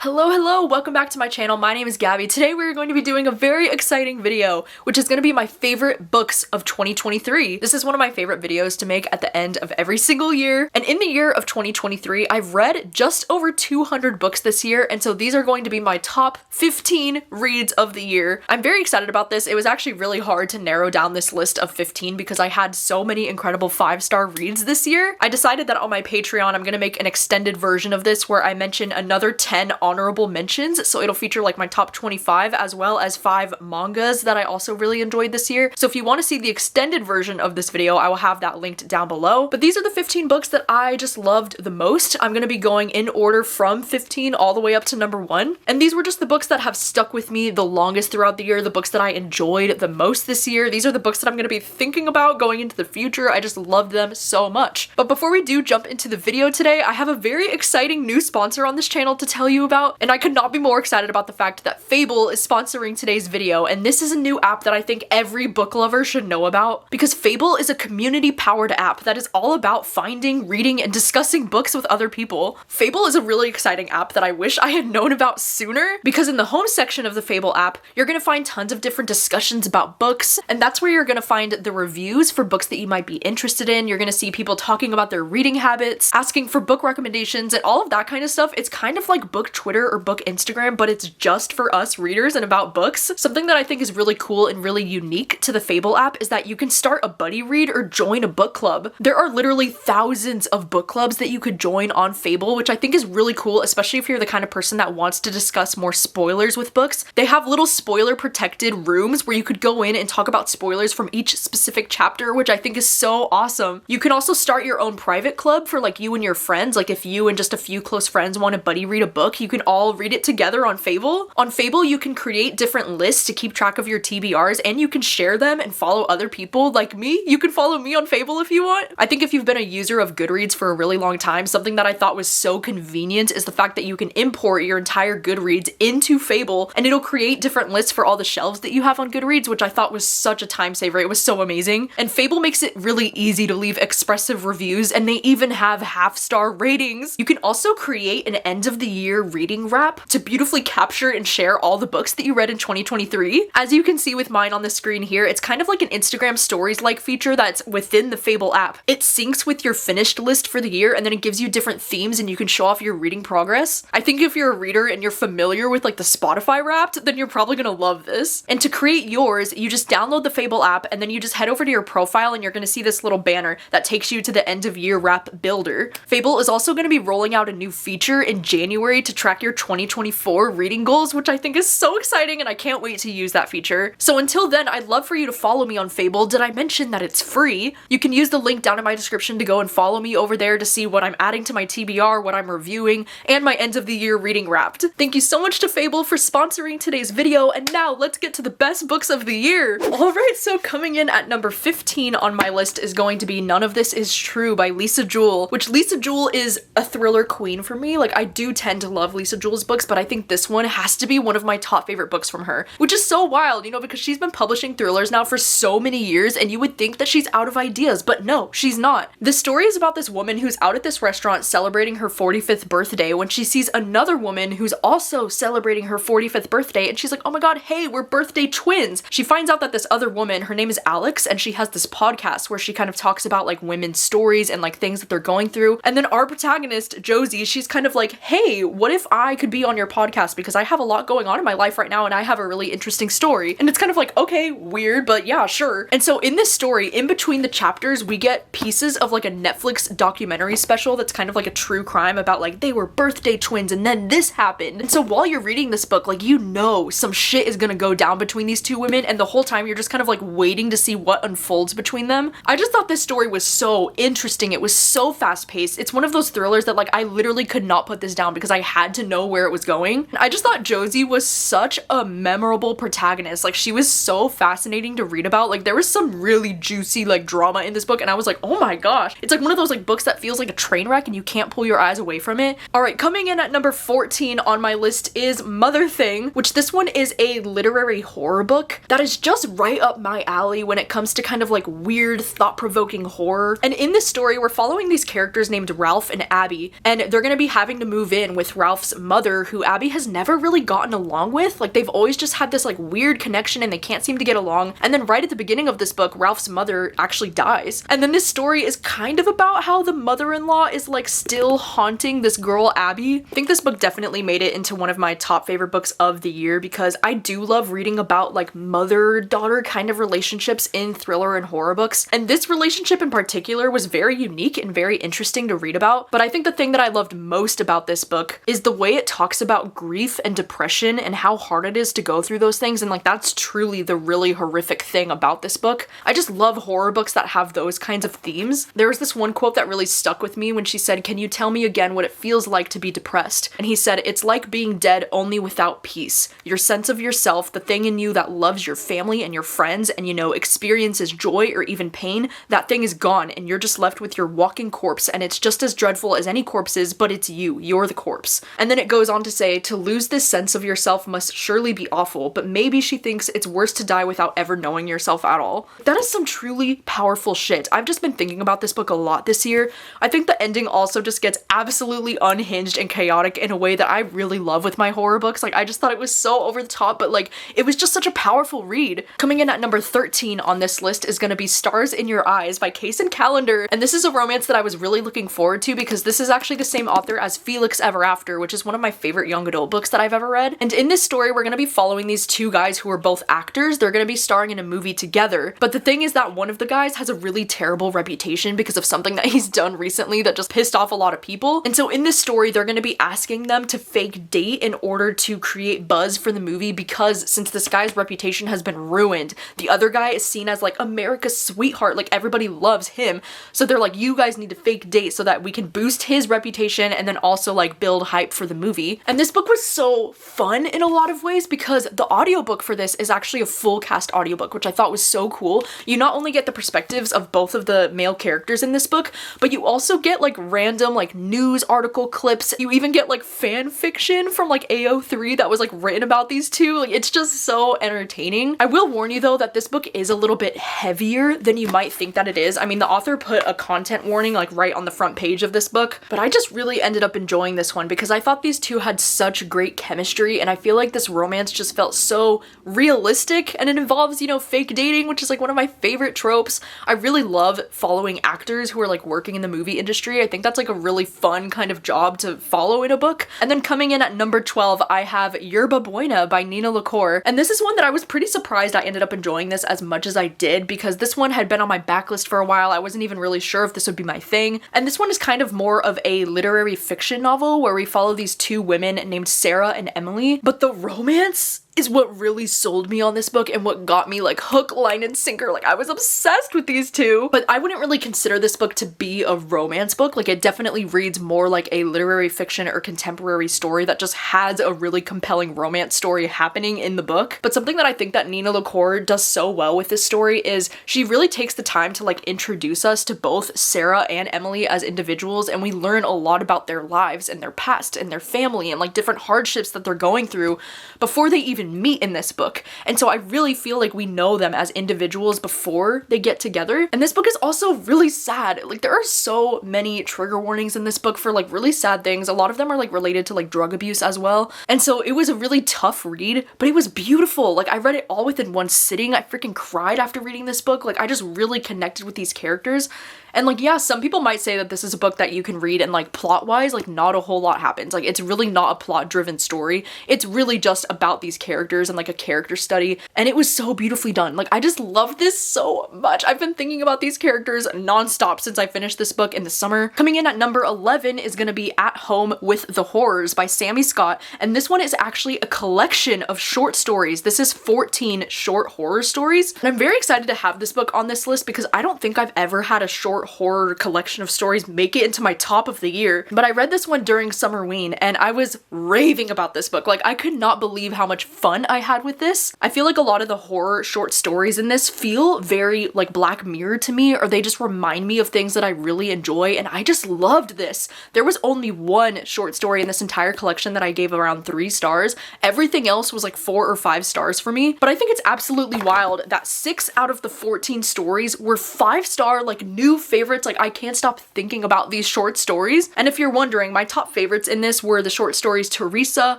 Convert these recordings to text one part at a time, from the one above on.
Hello, welcome back to my channel. My name is Gabby. Today we're going to be doing a very exciting video, which is going to be my favorite books of 2023. This is one of my favorite videos to make at the end of every single year. And in the year of 2023, I've read just over 200 books this year, and so these are going to be my top 15 reads of the year. I'm very excited about this. It was actually really hard to narrow down this list of 15 because I had so many incredible 5-star reads this year. I decided that on my Patreon, I'm going to make an extended version of this where I mention another 10 honorable mentions, so it'll feature like my top 25 as well as 5 mangas that I also really enjoyed this year. So if you want to see the extended version of this video, I will have that linked down below. But these are the 15 books that I just loved the most. I'm going to be going in order from 15 all the way up to number 1. And these were just the books that have stuck with me the longest throughout the year, the books that I enjoyed the most this year. These are the books that I'm going to be thinking about going into the future. I just loved them so much. But before we do jump into the video today, I have a very exciting new sponsor on this channel to tell you about, and I could not be more excited about the fact that Fable is sponsoring today's video. And this is a new app that I think every book lover should know about, because Fable is a community-powered app that is all about finding, reading, and discussing books with other people. Fable is a really exciting app that I wish I had known about sooner, because in the home section of the Fable app, you're gonna find tons of different discussions about books, and that's where you're gonna find the reviews for books that you might be interested in. You're gonna see people talking about their reading habits, asking for book recommendations, and all of that kind of stuff. It's kind of like book Twitter or book Instagram, but it's just for us readers and about books. Something that I think is really cool and really unique to the Fable app is that you can start a buddy read or join a book club. There are literally thousands of book clubs that you could join on Fable, which I think is really cool, especially if you're the kind of person that wants to discuss more spoilers with books. They have little spoiler protected rooms where you could go in and talk about spoilers from each specific chapter, which I think is so awesome. You can also start your own private club for like you and your friends. Like if you and just a few close friends want to buddy read a book, you can all read it together on Fable. On Fable, you can create different lists to keep track of your TBRs, and you can share them and follow other people like me. You can follow me on Fable if you want. I think if you've been a user of Goodreads for a really long time, something that I thought was so convenient is the fact that you can import your entire Goodreads into Fable, and it'll create different lists for all the shelves that you have on Goodreads, which I thought was such a time saver. It was so amazing. And Fable makes it really easy to leave expressive reviews, and they even have half-star ratings. You can also create an end of the year reading wrap to beautifully capture and share all the books that you read in 2023. As you can see with mine on the screen here, it's kind of like an Instagram stories-like feature that's within the Fable app. It syncs with your finished list for the year, and then it gives you different themes and you can show off your reading progress. I think if you're a reader and you're familiar with like the Spotify Wrapped, then you're probably gonna love this. And to create yours, you just download the Fable app and then you just head over to your profile and you're gonna see this little banner that takes you to the end of year wrap builder. Fable is also gonna be rolling out a new feature in January to track your 2024 reading goals, which I think is so exciting, and I can't wait to use that feature. So until then, I'd love for you to follow me on Fable. Did I mention that it's free? You can use the link down in my description to go and follow me over there to see what I'm adding to my TBR, what I'm reviewing, and my end of the year reading wrapped. Thank you so much to Fable for sponsoring today's video, and now let's get to the best books of the year. Alright, so coming in at number 15 on my list is going to be None of This Is True by Lisa Jewell, which Lisa Jewell is a thriller queen for me. Like, I do tend to love Lisa Jewell's books, but I think this one has to be one of my top favorite books from her, which is so wild, you know, because she's been publishing thrillers now for so many years, and you would think that she's out of ideas, but no, she's not. The story is about this woman who's out at this restaurant celebrating her 45th birthday when she sees another woman who's also celebrating her 45th birthday, and she's like, oh my god, hey, we're birthday twins. She finds out that this other woman, her name is Alex, and she has this podcast where she kind of talks about like women's stories and like things that they're going through. And then our protagonist, Josie, she's kind of like, hey, what if I could be on your podcast, because I have a lot going on in my life right now and I have a really interesting story. And it's kind of like, okay, weird, but yeah, sure. And so in this story, in between the chapters, we get pieces of like a Netflix documentary special that's kind of like a true crime about like they were birthday twins and then this happened. And so while you're reading this book, like, you know some shit is gonna go down between these two women, and the whole time you're just kind of like waiting to see what unfolds between them. I just thought this story was so interesting. It was so fast paced. It's one of those thrillers that like I literally could not put this down because I had to know where it was going. I just thought Josie was such a memorable protagonist. Like, she was so fascinating to read about. Like, there was some really juicy like drama in this book, and I was like, oh my gosh. It's like one of those like books that feels like a train wreck and you can't pull your eyes away from it. Alright, coming in at number 14 on my list is Mother Thing, which this one is a literary horror book that is just right up my alley when it comes to kind of like weird, thought-provoking horror. And in this story, we're following these characters named Ralph and Abby, and they're gonna be having to move in with Ralph's Ralph's mother, who Abby has never really gotten along with. Like, they've always just had this like weird connection and they can't seem to get along. And then right at the beginning of this book, Ralph's mother actually dies. And then this story is kind of about how the mother-in-law is like still haunting this girl Abby. I think this book definitely made it into one of my top favorite books of the year because I do love reading about like mother-daughter kind of relationships in thriller and horror books. And this relationship in particular was very unique and very interesting to read about. But I think the thing that I loved most about this book is the way it talks about grief and depression and how hard it is to go through those things. And like, that's truly the really horrific thing about this book. I just love horror books that have those kinds of themes. There was this one quote that really stuck with me when she said, "Can you tell me again what it feels like to be depressed?" And he said, "It's like being dead only without peace. Your sense of yourself, the thing in you that loves your family and your friends and, you know, experiences joy or even pain, that thing is gone and you're just left with your walking corpse, and it's just as dreadful as any corpse is, but it's you. You're the corpse." And then it goes on to say, "To lose this sense of yourself must surely be awful, but maybe she thinks it's worse to die without ever knowing yourself at all." That is some truly powerful shit. I've just been thinking about this book a lot this year. I think the ending also just gets absolutely unhinged and chaotic in a way that I really love with my horror books. Like, I just thought it was so over the top, but like, it was just such a powerful read. Coming in at number 13 on this list is gonna be Stars in Your Eyes by Case and Callender. And this is a romance that I was really looking forward to because this is actually the same author as Felix Ever After, which is one of my favorite young adult books that I've ever read. And in this story, we're gonna be following these two guys who are both actors. They're gonna be starring in a movie together. But the thing is that one of the guys has a really terrible reputation because of something that he's done recently that just pissed off a lot of people. And so in this story, they're gonna be asking them to fake date in order to create buzz for the movie because since this guy's reputation has been ruined, the other guy is seen as like America's sweetheart, like everybody loves him. So they're like, you guys need to fake date so that we can boost his reputation and then also like build hype for the movie. And this book was so fun in a lot of ways because the audiobook for this is actually a full cast audiobook, which I thought was so cool. You not only get the perspectives of both of the male characters in this book, but you also get like random like news article clips. You even get like fan fiction from like AO3 that was like written about these two. Like, it's just so entertaining. I will warn you though that this book is a little bit heavier than you might think that it is. I mean, the author put a content warning like right on the front page of this book, but I just really ended up enjoying this one because I thought these two had such great chemistry and I feel like this romance just felt so realistic, and it involves, you know, fake dating, which is like one of my favorite tropes. I really love following actors who are like working in the movie industry. I think that's like a really fun kind of job to follow in a book. And then coming in at number 12, I have Yerba Buena by Nina LaCour. And this is one that I was pretty surprised I ended up enjoying this as much as I did because this one had been on my backlist for a while. I wasn't even really sure if this would be my thing. And this one is kind of more of a literary fiction novel where we follow these two women named Sarah and Emily. But the romance is what really sold me on this book and what got me like hook, line, and sinker. Like, I was obsessed with these two. But I wouldn't really consider this book to be a romance book. Like, it definitely reads more like a literary fiction or contemporary story that just has a really compelling romance story happening in the book. But something that I think that Nina LaCour does so well with this story is she really takes the time to like introduce us to both Sarah and Emily as individuals, and we learn a lot about their lives and their past and their family and like different hardships that they're going through before they even meet in this book. And so I really feel like we know them as individuals before they get together. And this book is also really sad. Like, there are so many trigger warnings in this book for like really sad things. A lot of them are like related to like drug abuse as well. And so it was a really tough read, but it was beautiful. Like, I read it all within one sitting. I freaking cried after reading this book. Like, I just really connected with these characters. And like, yeah, some people might say that this is a book that you can read and like plot-wise, like not a whole lot happens. Like, it's really not a plot-driven story. It's really just about these characters and like a character study. And it was so beautifully done. Like, I just love this so much. I've been thinking about these characters nonstop since I finished this book in the summer. Coming in at number 11 is gonna be At Home with the Horrors by Sammy Scott. And this one is actually a collection of short stories. This is 14 short horror stories. And I'm very excited to have this book on this list because I don't think I've ever had a short horror collection of stories make it into my top of the year. But I read this one during Summerween and I was raving about this book. Like, I could not believe how much fun I had with this. I feel like a lot of the horror short stories in this feel very like Black Mirror to me, or they just remind me of things that I really enjoy, and I just loved this. There was only one short story in this entire collection that I gave around 3 stars. Everything else was like 4 or 5 stars for me, but I think it's absolutely wild that 6 out of the 14 stories were 5-star like new favorites. Like I can't stop thinking about these short stories. And if you're wondering, my top favorites in this were the short stories Teresa,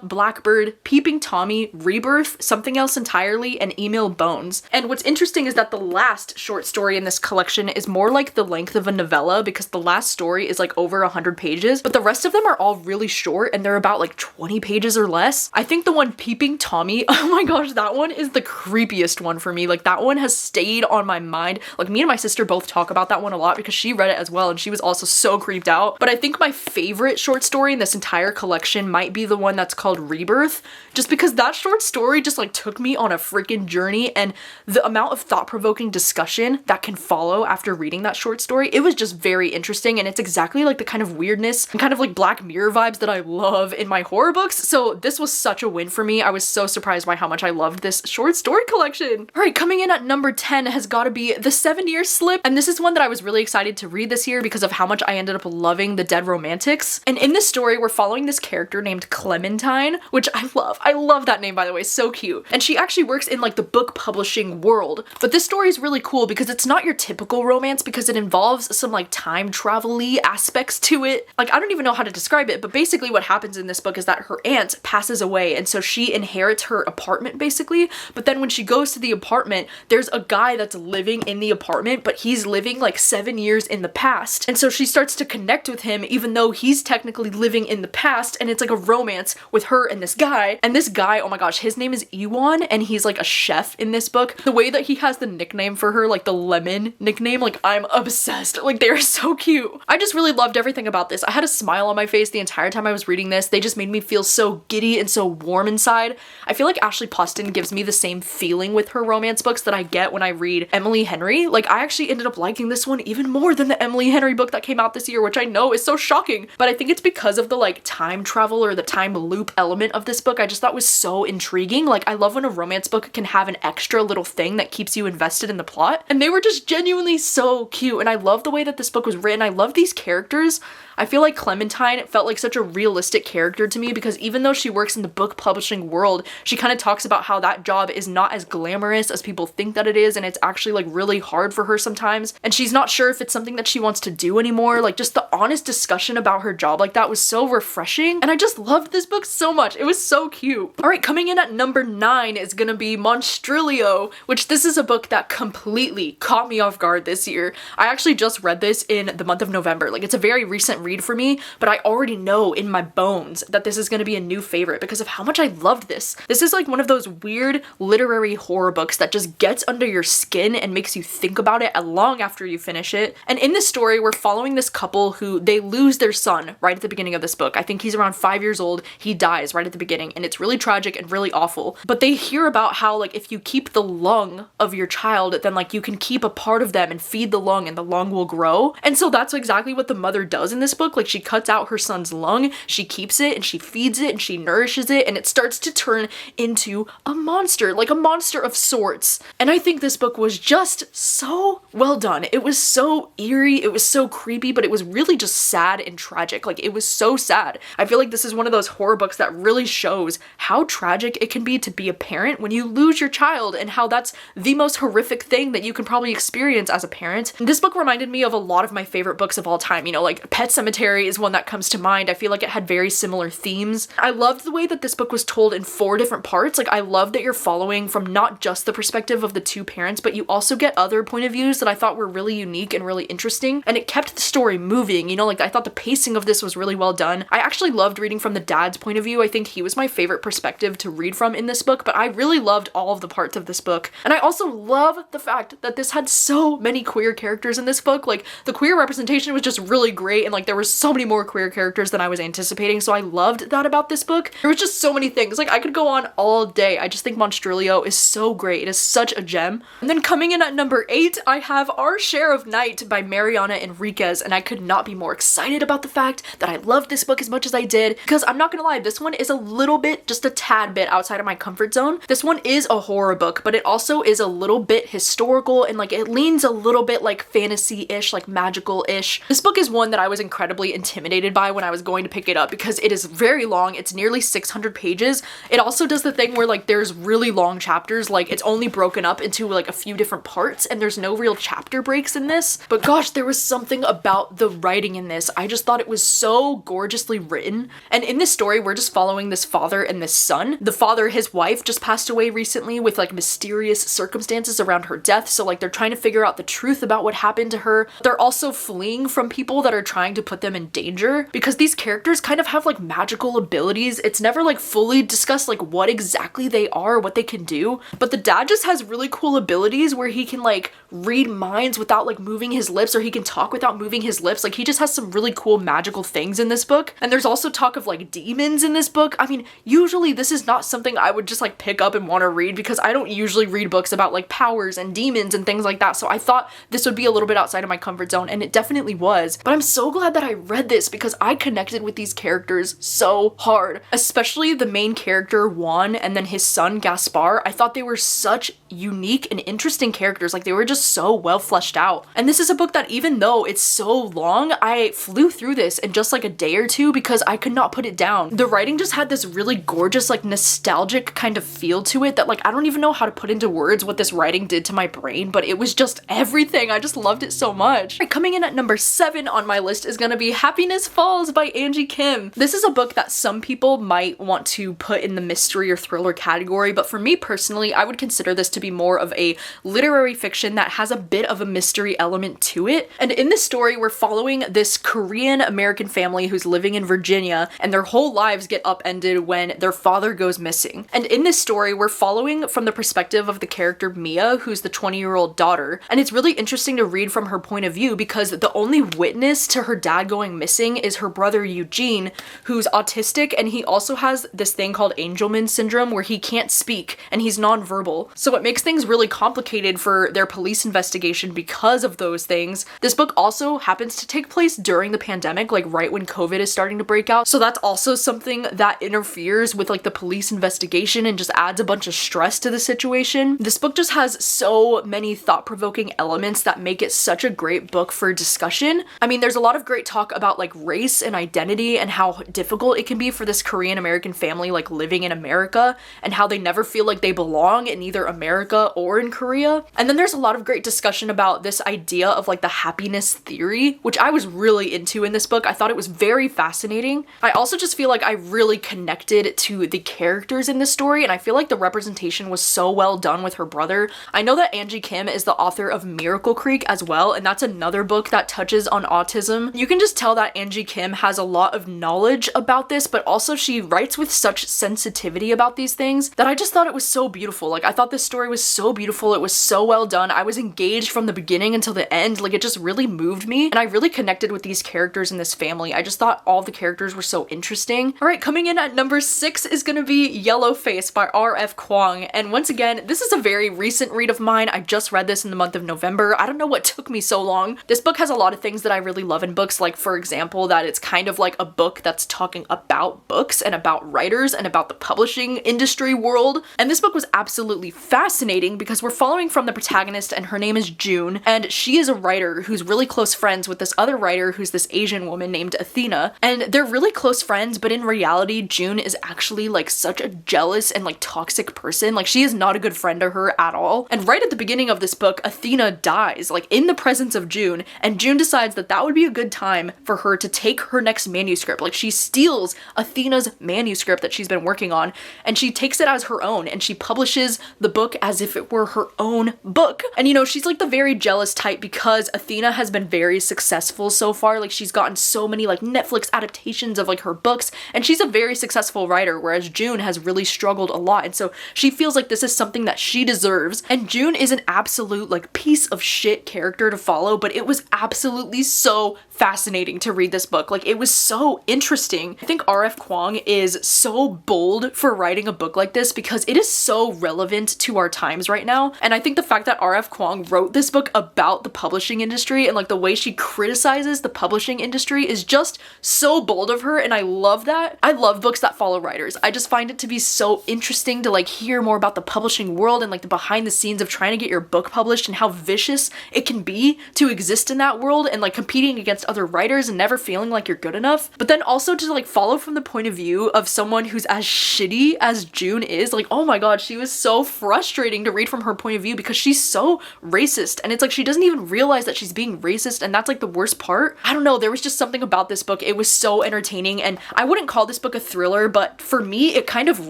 Blackbird, Peeping Tommy, Rebirth, Something Else Entirely, and Email Bones. And what's interesting is that the last short story in this collection is more like the length of a novella, because the last story is like over 100 pages, but the rest of them are all really short and they're about like 20 pages or less. I think the one Peeping Tommy, oh my gosh, that one is the creepiest one for me. Like that one has stayed on my mind. Like me and my sister both talk about that one a lot because she read it as well and she was also so creeped out. But I think my favorite short story in this entire collection might be the one that's called Rebirth, just because that short story just like took me on a freaking journey, and the amount of thought-provoking discussion that can follow after reading that short story, it was just very interesting, and it's exactly like the kind of weirdness and kind of like Black Mirror vibes that I love in my horror books. So this was such a win for me. I was so surprised by how much I loved this short story collection. All right, coming in at number 10 has got to be The Sevene Slip, and this is one that I was really excited to read this year because of how much I ended up loving The Dead Romantics. And in this story, we're following this character named Clementine, which I love. I love that name, by the way, so cute. And she actually works in like the book publishing world. But this story is really cool because it's not your typical romance, because it involves some like time travel-y aspects to it. Like I don't even know how to describe it, but basically what happens in this book is that her aunt passes away, and so she inherits her apartment basically. But then when she goes to the apartment, there's a guy that's living in the apartment, but he's living like 7 years in the past. And so she starts to connect with him even though he's technically living in the past, and it's like a romance with her and this guy. And this guy, oh my gosh, his name is Iwan, and he's like a chef in this book. The way that he has the nickname for her, like the lemon nickname, like I'm obsessed. Like they're so cute. I just really loved everything about this. I had a smile on my face the entire time I was reading this. They just made me feel so giddy and so warm inside. I feel like Ashley Poston gives me the same feeling with her romance books that I get when I read Emily Henry. Like I actually ended up liking this one even more than the Emily Henry book that came out this year, which I know is so shocking, but I think it's because of the like time travel or the time loop element of this book. I just thought was so intriguing. Like I love when a romance book can have an extra little thing that keeps you invested in the plot, and they were just genuinely so cute. And I love the way that this book was written. I love these characters. I feel like Clementine felt like such a realistic character to me, because even though she works in the book publishing world, she kind of talks about how that job is not as glamorous as people think that it is, and it's actually like really hard for her sometimes, and she's not sure if it's something that she wants to do anymore. Like just the honest discussion about her job like that was so refreshing, and I just loved this book so much. It was so cute. All right, coming in at number 9 is gonna be Monstruo, which this is a book that completely caught me off guard this year. I actually just read this in the month of November. Like it's a very recent read for me, but I already know in my bones that this is going to be a new favorite because of how much I loved this. This is like one of those weird literary horror books that just gets under your skin and makes you think about it long after you finish it. And in this story, we're following this couple who they lose their son right at the beginning of this book. I think he's around 5 years old. He dies right at the beginning, and it's really tragic and really awful. But they hear about how like if you keep the lung of your child, then like you can keep a part of them and feed the lung, and the lung will grow. And so that's exactly what the mother does in this book. Like she cuts out her son's lung, she keeps it, and she feeds it, and she nourishes it, and it starts to turn into a monster, like a monster of sorts. And I think this book was just so well done. It was so eerie, it was so creepy, but it was really just sad and tragic. Like it was so sad. I feel like this is one of those horror books that really shows how tragic it can be to be a parent when you lose your child, and how that's the most horrific thing that you can probably experience as a parent. And this book reminded me of a lot of my favorite books of all time. You know, like Pet Sematary is one that comes to mind. I feel like it had very similar themes. I loved the way that this book was told in 4 different parts. Like I love that you're following from not just the perspective of the 2 parents, but you also get other point of views that I thought were really unique and really interesting, and it kept the story moving. You know, like I thought the pacing of this was really well done. I actually loved reading from the dad's point of view. I think he was my favorite perspective to read from in this book, but I really loved all of the parts of this book. And I also love the fact that this had so many queer characters in this book. Like the queer representation was just really great, and like there were so many more queer characters than I was anticipating, so I loved that about this book. There was just so many things. Like, I could go on all day. I just think Monstruo is so great. It is such a gem. And then coming in at number 8, I have Our Share of Night by Mariana Enriquez, and I could not be more excited about the fact that I loved this book as much as I did, because I'm not gonna lie, this one is a little bit, just a tad bit outside of my comfort zone. This one is a horror book, but it also is a little bit historical, and like it leans a little bit like fantasy-ish, like magical-ish. This book is one that I was incredibly intimidated by when I was going to pick it up because it is very long. It's nearly 600 pages. It also does the thing where like there's really long chapters, like it's only broken up into like a few different parts and there's no real chapter breaks in this. But gosh, there was something about the writing in this. I just thought it was so gorgeously written. And in this story, we're just following this father and this son. The father, his wife just passed away recently with like mysterious circumstances around her death. So like they're trying to figure out the truth about what happened to her. They're also fleeing from people that are trying to put them in danger because these characters kind of have like magical abilities. It's never like fully discussed like what exactly they are, what they can do. But the dad just has really cool abilities where he can like read minds without like moving his lips, or he can talk without moving his lips. Like he just has some really cool magical things in this book. And there's also talk of like demons in this book. I mean, usually this is not something I would just like pick up and want to read because I don't usually read books about like powers and demons and things like that. So I thought this would be a little bit outside of my comfort zone, and it definitely was. But I'm so glad that I read this because I connected with these characters so hard, especially the main character Juan and then his son Gaspar. I thought they were such unique and interesting characters. Like they were just so well fleshed out. And this is a book that even though it's so long, I flew through this in just like a day or two because I could not put it down. The writing just had this really gorgeous, like nostalgic kind of feel to it that like I don't even know how to put into words what this writing did to my brain, but it was just everything. I just loved it so much. Right, coming in at number 7 on my list is gonna be Happiness Falls by Angie Kim. This is a book that some people might want to put in the mystery or thriller category, but for me personally, I would consider this to be more of a literary fiction that has a bit of a mystery element to it. And in this story, we're following this Korean American family who's living in Virginia, and their whole lives get upended when their father goes missing. And in this story, we're following from the perspective of the character Mia, who's the 20-year-old daughter. And it's really interesting to read from her point of view because the only witness to her dad going missing is her brother Eugene, who's autistic, and he also has this thing called Angelman syndrome where he can't speak and he's nonverbal. So it makes things really complicated for their police investigation because of those things. This book also happens to take place during the pandemic, like right when COVID is starting to break out. So that's also something that interferes with like the police investigation and just adds a bunch of stress to the situation. This book just has so many thought-provoking elements that make it such a great book for discussion. I mean, there's a lot of great talk about like race and identity and how difficult it can be for this Korean American family like living in America and how they never feel like they belong in either America or in Korea. And then there's a lot of great discussion about this idea of like the happiness theory, which I was really into in this book. I thought it was very fascinating. I also just feel like I really connected to the characters in this story, and I feel like the representation was so well done with her brother. I know that Angie Kim is the author of Miracle Creek as well, and that's another book that touches on autism. You can just tell that Angie Kim has a lot of knowledge about this, but also she writes with such sensitivity about these things that I just thought it was so beautiful. Like I thought this story was so beautiful. It was so well done. I was engaged from the beginning until the end. Like it just really moved me, and I really connected with these characters in this family. I just thought all the characters were so interesting. All right, coming in at number 6 is gonna be Yellow Face by R.F. Kuang. And once again, this is a very recent read of mine. I just read this in the month of November. I don't know what took me so long. This book has a lot of things that I really love in books, like for example, that it's kind of like a book that's talking about books and about writers and about the publishing industry world. And this book was absolutely fascinating because we're following from the protagonist, and her name is June, and she is a writer who's really close friends with this other writer who's this Asian woman named Athena. And they're really close friends, but in reality, June is actually like such a jealous and like toxic person. Like she is not a good friend to her at all. And right at the beginning of this book, Athena dies, like in the presence of June, and June decides that that would be a good time for her to take her next manuscript. Like she steals Athena's manuscript that she's been working on, and she takes it as her own, and she publishes the book as if it were her own book. And you know, she's like the very jealous type because Athena has been very successful so far. Like she's gotten so many like Netflix adaptations of like her books, and she's a very successful writer, whereas June has really struggled a lot. And so she feels like this is something that she deserves. And June is an absolute like piece of shit character to follow, but it was absolutely so fascinating fascinating to read this book. Like, it was so interesting. I think R.F. Kuang is so bold for writing a book like this because it is so relevant to our times right now. And I think the fact that R.F. Kuang wrote this book about the publishing industry and like the way she criticizes the publishing industry is just so bold of her, and I love that. I love books that follow writers. I just find it to be so interesting to like hear more about the publishing world and like the behind the scenes of trying to get your book published and how vicious it can be to exist in that world and like competing against other writers and never feeling like you're good enough. But then also to like follow from the point of view of someone who's as shitty as June is. Like, oh my god, she was so frustrating to read from her point of view because she's so racist, and it's like she doesn't even realize that she's being racist, and that's like the worst part. I don't know, there was just something about this book. It was so entertaining, and I wouldn't call this book a thriller, but for me it kind of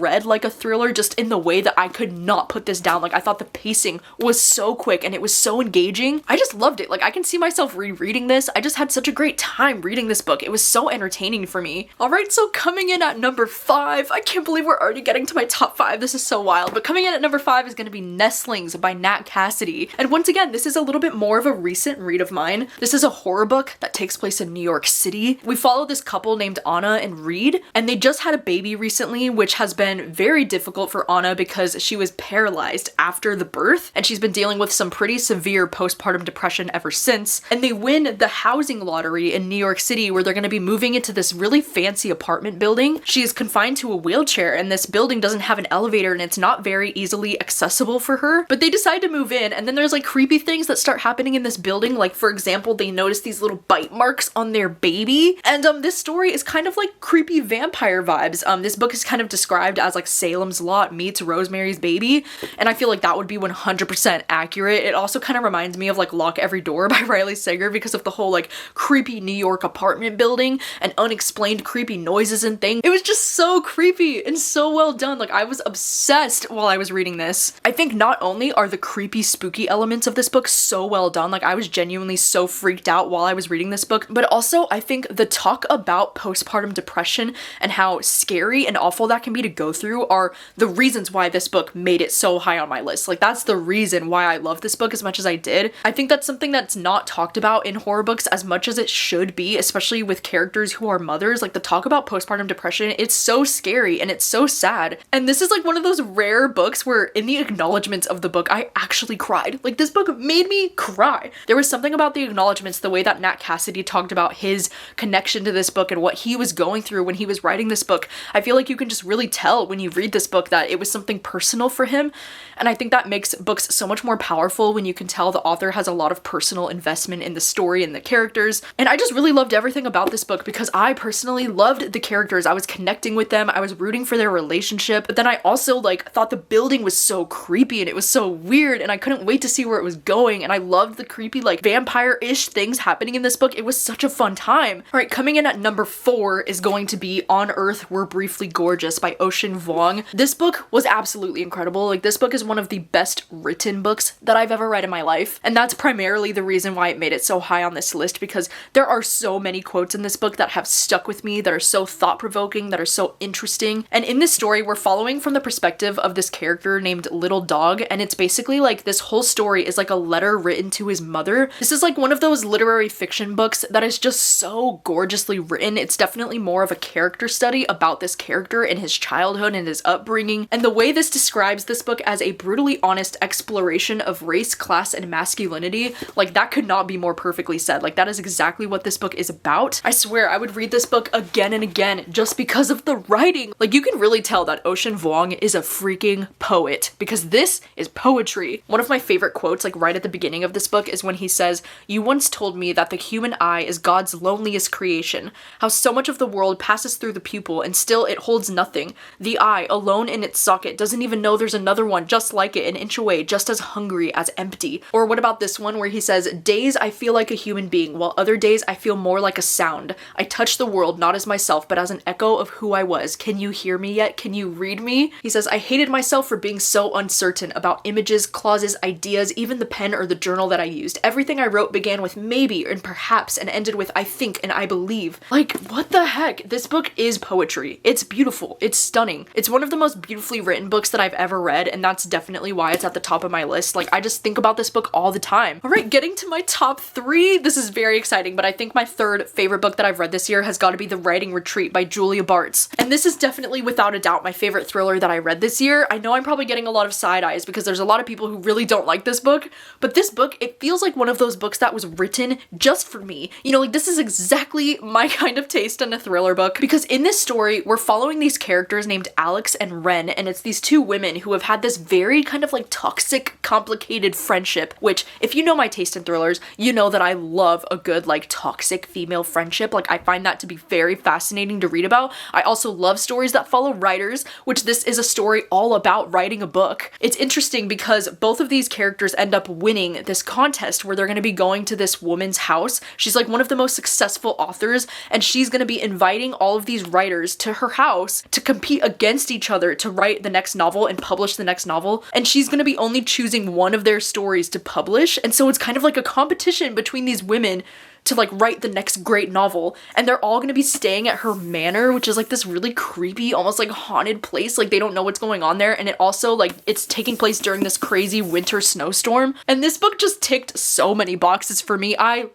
read like a thriller just in the way that I could not put this down. Like, I thought the pacing was so quick and it was so engaging. I just loved it. Like, I can see myself rereading this. I just had such a great time reading this book. It was so entertaining for me. Alright, so coming in at number 5, I can't believe we're already getting to my top 5. This is so wild. But coming in at number 5 is going to be Nestlings by Nat Cassidy. And once again, this is a little bit more of a recent read of mine. This is a horror book that takes place in New York City. We follow this couple named Anna and Reed, and they just had a baby recently, which has been very difficult for Anna because she was paralyzed after the birth, and she's been dealing with some pretty severe postpartum depression ever since. And they win the housing lottery in New York City where they're going to be moving into this really fancy apartment building. She is confined to a wheelchair, and this building doesn't have an elevator, and it's not very easily accessible for her. But they decide to move in, and then there's like creepy things that start happening in this building. Like, for example, they notice these little bite marks on their baby. And this story is kind of like creepy vampire vibes. This book is kind of described as like Salem's Lot meets Rosemary's Baby, and I feel like that would be 100% accurate. It also kind of reminds me of like Lock Every Door by Riley Sager because of the whole like creepy New York apartment building and unexplained creepy noises and things. It was just so creepy and so well done. Like, I was obsessed while I was reading this. I think not only are the creepy spooky elements of this book so well done, like I was genuinely so freaked out while I was reading this book, but also I think the talk about postpartum depression and how scary and awful that can be to go through are the reasons why this book made it so high on my list. Like, that's the reason why I love this book as much as I did. I think that's something that's not talked about in horror books as much as it should be, especially with characters who are mothers. Like, the talk about postpartum depression, it's so scary and it's so sad. And this is like one of those rare books where in the acknowledgements of the book, I actually cried. Like, this book made me cry. There was something about the acknowledgements, the way that Nat Cassidy talked about his connection to this book and what he was going through when he was writing this book. I feel like you can just really tell when you read this book that it was something personal for him. And I think that makes books so much more powerful when you can tell the author has a lot of personal investment in the story and the characters. And I just really loved everything about this book because I personally loved the characters. I was connecting with them. I was rooting for their relationship. But then I also like thought the building was so creepy and it was so weird, and I couldn't wait to see where it was going. And I loved the creepy like vampire-ish things happening in this book. It was such a fun time. All right, coming in at number 4 is going to be On Earth We're Briefly Gorgeous by Ocean Vuong. This book was absolutely incredible. Like, this book is one of the best written books that I've ever read in my life, and that's primarily the reason why it made it so high on this list, because there are so many quotes in this book that have stuck with me, that are so thought-provoking, that are so interesting. And in this story, we're following from the perspective of this character named Little Dog, and it's basically like this whole story is like a letter written to his mother. This is like one of those literary fiction books that is just so gorgeously written. It's definitely more of a character study about this character and his childhood and his upbringing, and the way this describes this book as a brutally honest exploration of race, class, and masculinity, like, that could not be more perfectly said. Like, that is exactly what this book is about. I swear I would read this book again and again just because of the writing. Like, you can really tell that Ocean Vuong is a freaking poet because this is poetry. One of my favorite quotes, like right at the beginning of this book, is when he says, "You once told me that the human eye is God's loneliest creation, how so much of the world passes through the pupil and still it holds nothing. The eye, alone in its socket, doesn't even know there's another one just like it an inch away, just as hungry as empty." Or what about this one where he says, "Days I feel like a human being, while other days I feel more like a sound. I touch the world not as myself, but as an echo of who I was. Can you hear me yet? Can you read me?" He says, "I hated myself for being so uncertain about images, clauses, ideas, even the pen or the journal that I used. Everything I wrote began with maybe and perhaps and ended with I think and I believe." Like, what the heck? This book is poetry. It's beautiful. It's stunning. It's one of the most beautifully written books that I've ever read, and that's definitely why it's at the top of my list. Like, I just think about this book all the time. All right, getting to my top 3. This is very exciting, but but I think my third favorite book that I've read this year has got to be The Writing Retreat by Julia Bartz. And this is definitely without a doubt my favorite thriller that I read this year. I know I'm probably getting a lot of side eyes because there's a lot of people who really don't like this book, but this book, it feels like one of those books that was written just for me. You know, like this is exactly my kind of taste in a thriller book, because in this story, we're following these characters named Alex and Ren, and it's these two women who have had this very kind of like toxic, complicated friendship, which if you know my taste in thrillers, you know that I love a good like toxic female friendship. Like I find that to be very fascinating to read about. I also love stories that follow writers, which this is a story all about writing a book. It's interesting because both of these characters end up winning this contest where they're going to be going to this woman's house. She's like one of the most successful authors, and she's going to be inviting all of these writers to her house to compete against each other to write the next novel and publish the next novel. And she's going to be only choosing one of their stories to publish. And so it's kind of like a competition between these women to like write the next great novel, and they're all gonna be staying at her manor, which is like this really creepy, almost like haunted place. Like they don't know what's going on there, and it also like it's taking place during this crazy winter snowstorm. And this book just ticked so many boxes for me. I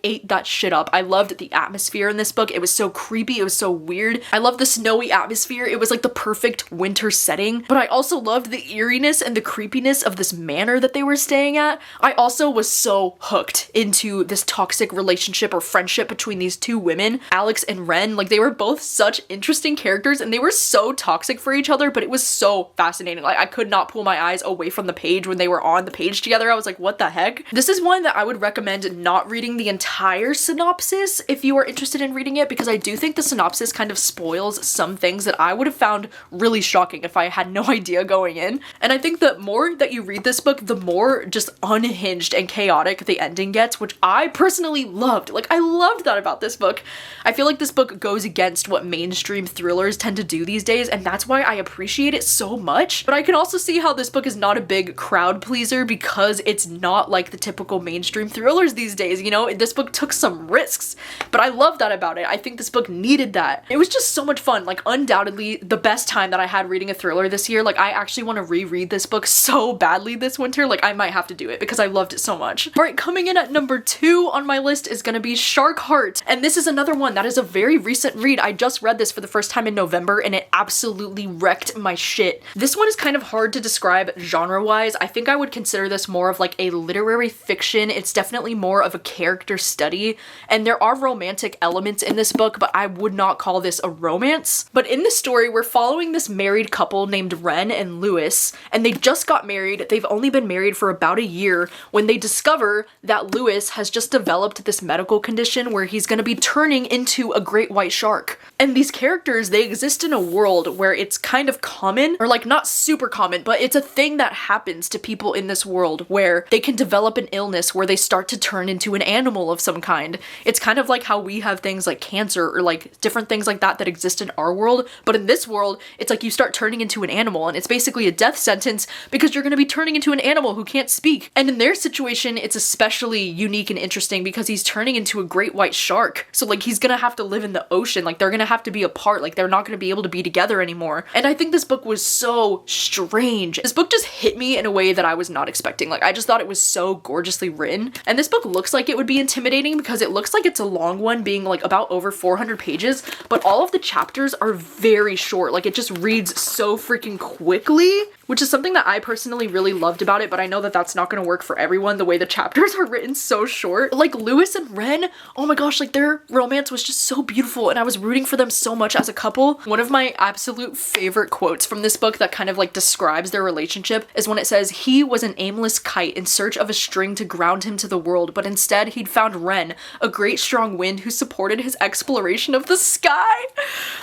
ate that shit up. I loved the atmosphere in this book. It was so creepy, it was so weird. I loved the snowy atmosphere. It was like the perfect winter setting, but I also loved the eeriness and the creepiness of this manor that they were staying at. I also was so hooked into this toxic relationship or friendship between these two women, Alex and Ren. Like they were both such interesting characters, and they were so toxic for each other, but it was so fascinating. Like I could not pull my eyes away from the page when they were on the page together. I was like, what the heck? This is one that I would recommend not reading the entire synopsis if you are interested in reading it, because I do think the synopsis kind of spoils some things that I would have found really shocking if I had no idea going in. And I think the more that you read this book, the more just unhinged and chaotic the ending gets, which I personally loved. Like I loved that about this book. I feel like this book goes against what mainstream thrillers tend to do these days, and that's why I appreciate it so much. But I can also see how this book is not a big crowd pleaser because it's not like the typical mainstream thrillers these days, you know? This book took some risks, but I love that about it. I think this book needed that. It was just so much fun. Like undoubtedly the best time that I had reading a thriller this year. Like I actually want to reread this book so badly this winter. Like I might have to do it because I loved it so much. All right, coming in at number 2 on my list is gonna be Shark Heart, and this is another one that is a very recent read. I just read this for the first time in November, and it absolutely wrecked my shit. This one is kind of hard to describe genre-wise. I think I would consider this more of like a literary fiction. It's definitely more of a character study, and there are romantic elements in this book, but I would not call this a romance. But in this story, we're following this married couple named Ren and Louis, and they just got married. They've only been married for about a year when they discover that Louis has just developed this medical condition where he's gonna be turning into a great white shark. And these characters, they exist in a world where it's kind of common, or like not super common, but it's a thing that happens to people in this world where they can develop an illness where they start to turn into an animal of some kind. It's kind of like how we have things like cancer or like different things like that that exist in our world, but in this world, it's like you start turning into an animal, and it's basically a death sentence because you're gonna be turning into an animal who can't speak. And in their situation, it's especially unique and interesting because he's turning into a great white shark. So like he's gonna have to live in the ocean, like they're gonna have to be apart, like they're not gonna be able to be together anymore. And I think this book was so strange. This book just hit me in a way that I was not expecting. Like I just thought it was so gorgeously written. And this book looks like it would be intimidating because it looks like it's a long one, being like about over 400 pages, but all of the chapters are very short. Like it just reads so freaking quickly, which is something that I personally really loved about it, but I know that that's not gonna work for everyone, the way the chapters are written so short. Like Louis and Ren, oh my gosh, like their romance was just so beautiful, and I was rooting for them so much as a couple. One of my absolute favorite quotes from this book that kind of like describes their relationship is when it says, "He was an aimless kite in search of a string to ground him to the world, but instead he'd found Ren, a great strong wind who supported his exploration of the sky."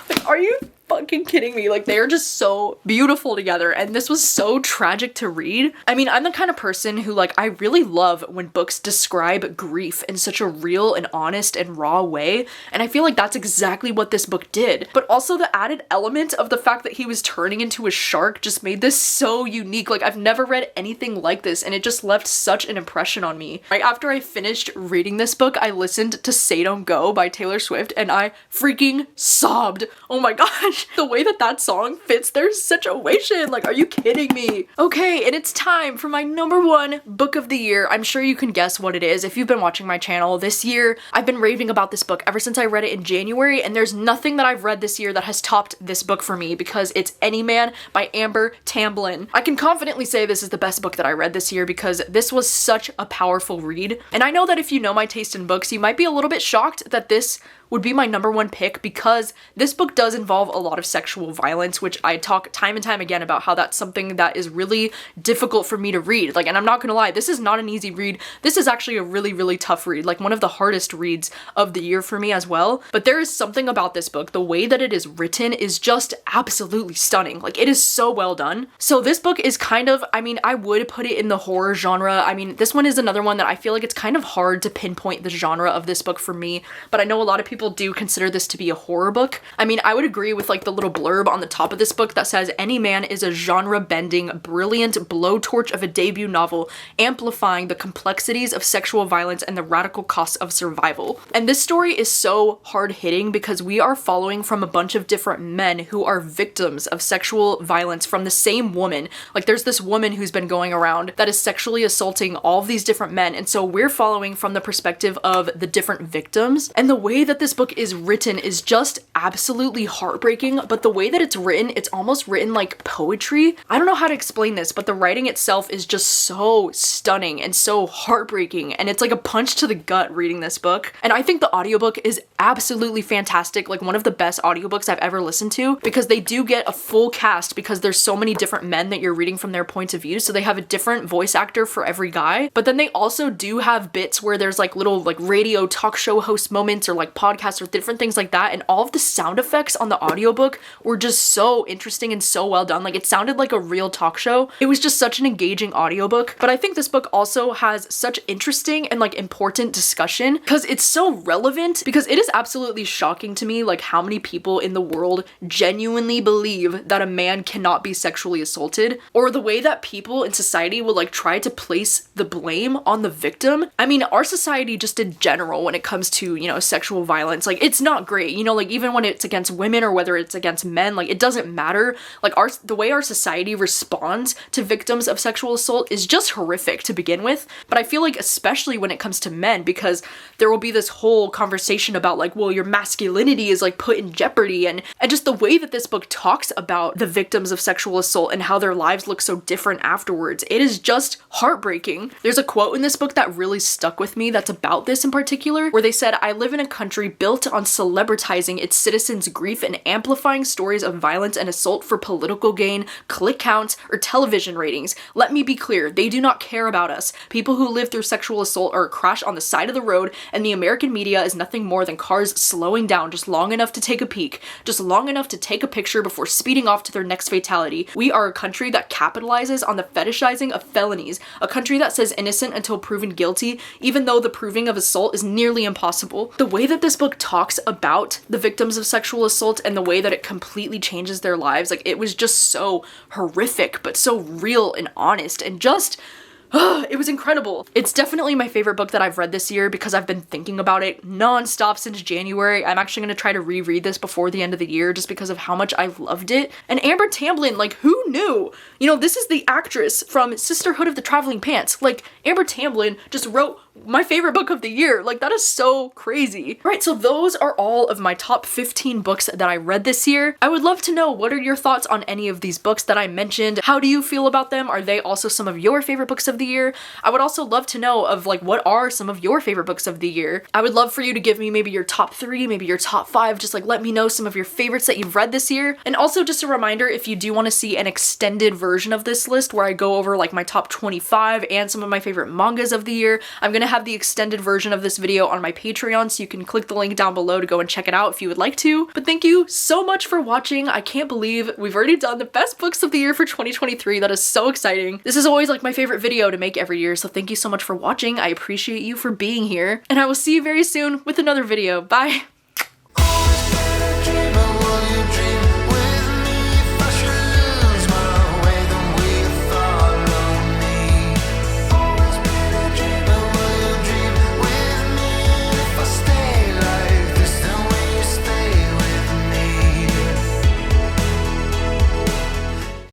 Like, are you fucking kidding me? Like they're just so beautiful together, and this was so tragic to read. I mean, I'm the kind of person who like, I really love when books describe grief in such a real and honest and raw way, and I feel like that's exactly what this book did. But also the added element of the fact that he was turning into a shark just made this so unique. Like I've never read anything like this, and it just left such an impression on me. Right after I finished reading this book, I listened to Say Don't Go by Taylor Swift, and I freaking sobbed. Oh my gosh. much. The way that that song fits their situation, like, are you kidding me? Okay, and it's time for my #1 book of the year. I'm sure you can guess what it is if you've been watching my channel this year. I've been raving about this book ever since I read it in January, and there's nothing that I've read this year that has topped this book for me because it's Anyman by Amber Tamblyn. I can confidently say this is the best book that I read this year because this was such a powerful read. And I know that if you know my taste in books, you might be a little bit shocked that this would be my #1 pick because this book does involve a lot of sexual violence, which I talk time and time again about how that's something that is really difficult for me to read. Like, and I'm not gonna lie, this is not an easy read. This is actually a really, really tough read, like one of the hardest reads of the year for me as well. But there is something about this book, the way that it is written is just absolutely stunning. Like, it is so well done. So this book is kind of, I mean, I would put it in the horror genre. I mean, this one is another one that I feel like it's kind of hard to pinpoint the genre of this book for me, but I know a lot of people do consider this to be a horror book. I mean, I would agree with like the little blurb on the top of this book that says, "Anyman is a genre-bending, brilliant blowtorch of a debut novel, amplifying the complexities of sexual violence and the radical costs of survival." And this story is so hard-hitting because we are following from a bunch of different men who are victims of sexual violence from the same woman. Like, there's this woman who's been going around that is sexually assaulting all of these different men, and so we're following from the perspective of the different victims. And the way that this book is written is just absolutely heartbreaking, but the way that it's written, it's almost written like poetry. I don't know how to explain this, but the writing itself is just so stunning and so heartbreaking, and it's like a punch to the gut reading this book. And I think the audiobook is absolutely fantastic, like one of the best audiobooks I've ever listened to, because they do get a full cast because there's so many different men that you're reading from their points of view, so they have a different voice actor for every guy. But then they also do have bits where there's like little like radio talk show host moments or like podcasts or different things like that, and all of the sound effects on the audiobook were just so interesting and so well done. Like, it sounded like a real talk show. It was just such an engaging audiobook. But I think this book also has such interesting and like important discussion because it's so relevant, because it is absolutely shocking to me like how many people in the world genuinely believe that a man cannot be sexually assaulted, or the way that people in society will like try to place the blame on the victim. I mean, our society just in general when it comes to, you know, sexual violence, like, it's not great, you know, like even when it's against women or whether it's against men, like, it doesn't matter. Like, the way our society responds to victims of sexual assault is just horrific to begin with. But I feel like especially when it comes to men, because there will be this whole conversation about like, well, your masculinity is like put in jeopardy, and just the way that this book talks about the victims of sexual assault and how their lives look so different afterwards, it is just heartbreaking. There's a quote in this book that really stuck with me that's about this in particular, where they said, "I live in a country built on celebritizing its citizens' grief and amplifying stories of violence and assault for political gain, click counts, or television ratings. Let me be clear, they do not care about us. People who live through sexual assault are a crash on the side of the road, and the American media is nothing more than cars slowing down just long enough to take a peek, just long enough to take a picture before speeding off to their next fatality. We are a country that capitalizes on the fetishizing of felonies, a country that says innocent until proven guilty, even though the proving of assault is nearly impossible." The way that this book talks about the victims of sexual assault and the way that it completely changes their lives, like, it was just so horrific, but so real and honest, and just it was incredible. It's definitely my favorite book that I've read this year because I've been thinking about it non-stop since January. I'm actually gonna try to reread this before the end of the year just because of how much I loved it. And Amber Tamblyn, like, who knew? You know, this is the actress from Sisterhood of the Traveling Pants. Like, Amber Tamblyn just wrote my favorite book of the year. Like, that is so crazy. Right, so those are all of my top 15 books that I read this year. I would love to know, what are your thoughts on any of these books that I mentioned? How do you feel about them? Are they also some of your favorite books of the year? I would also love to know of like, what are some of your favorite books of the year? I would love for you to give me maybe your top 3, maybe your top 5, just like let me know some of your favorites that you've read this year. And also just a reminder, if you do want to see an extended version of this list where I go over like my top 25 and some of my favorite mangas of the year, I'm gonna have the extended version of this video on my Patreon, so you can click the link down below to go and check it out if you would like to. But thank you so much for watching. I can't believe we've already done the best books of the year for 2023. That is so exciting. This is always like my favorite video to make every year, so thank you so much for watching. I appreciate you for being here, and I will see you very soon with another video. Bye!